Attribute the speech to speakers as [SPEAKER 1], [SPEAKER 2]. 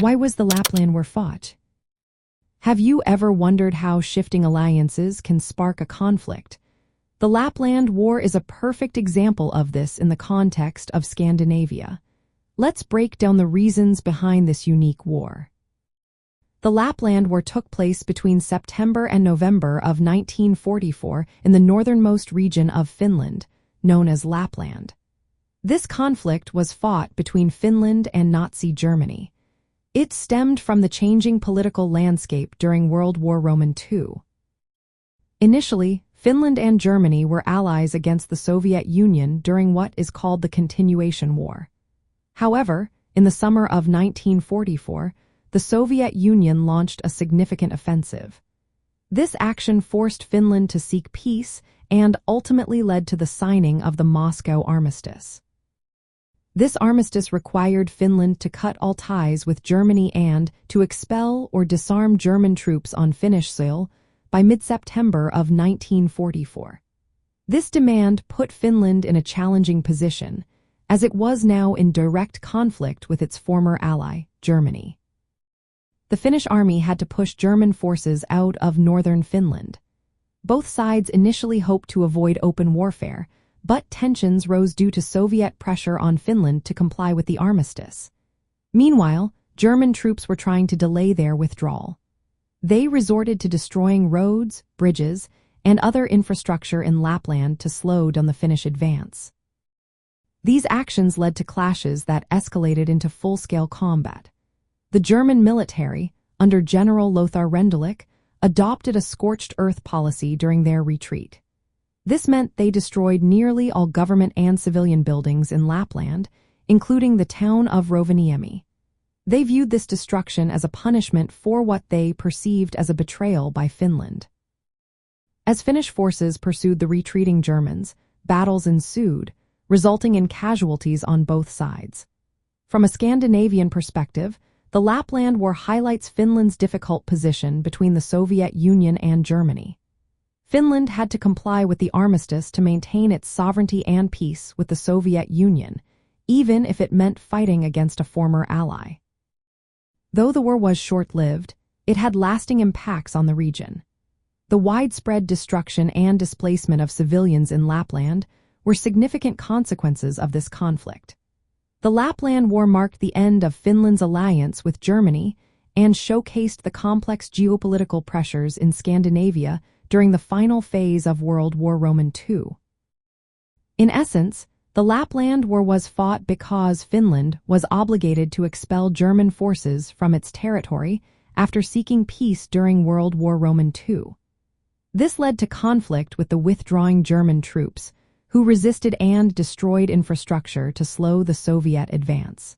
[SPEAKER 1] Why was the Lapland War fought? Have you ever wondered how shifting alliances can spark a conflict? The Lapland War is a perfect example of this in the context of Scandinavia. Let's break down the reasons behind this unique war. The Lapland War took place between September and November of 1944 in the northernmost region of Finland, known as Lapland. This conflict was fought between Finland and Nazi Germany. It stemmed from the changing political landscape during World War II. Initially, Finland and Germany were allies against the Soviet Union during what is called the Continuation War. However, in the summer of 1944, the Soviet Union launched a significant offensive. This action forced Finland to seek peace and ultimately led to the signing of the Moscow Armistice. This armistice required Finland to cut all ties with Germany and to expel or disarm German troops on Finnish soil by mid-September of 1944. This demand put Finland in a challenging position, as it was now in direct conflict with its former ally, Germany. The Finnish Army had to push German forces out of northern Finland. Both sides initially hoped to avoid open warfare, but tensions rose due to Soviet pressure on Finland to comply with the armistice. Meanwhile, German troops were trying to delay their withdrawal. They resorted to destroying roads, bridges, and other infrastructure in Lapland to slow down the Finnish advance. These actions led to clashes that escalated into full-scale combat. The German military, under General Lothar Rendulic, adopted a scorched earth policy during their retreat. This meant they destroyed nearly all government and civilian buildings in Lapland, including the town of Rovaniemi. They viewed this destruction as a punishment for what they perceived as a betrayal by Finland. As Finnish forces pursued the retreating Germans, battles ensued, resulting in casualties on both sides. From a Scandinavian perspective, the Lapland War highlights Finland's difficult position between the Soviet Union and Germany. Finland had to comply with the armistice to maintain its sovereignty and peace with the Soviet Union, even if it meant fighting against a former ally. Though the war was short-lived, it had lasting impacts on the region. The widespread destruction and displacement of civilians in Lapland were significant consequences of this conflict. The Lapland War marked the end of Finland's alliance with Germany and showcased the complex geopolitical pressures in Scandinavia during the final phase of World War II. In essence, the Lapland War was fought because Finland was obligated to expel German forces from its territory after seeking peace during World War II. This led to conflict with the withdrawing German troops, who resisted and destroyed infrastructure to slow the Soviet advance.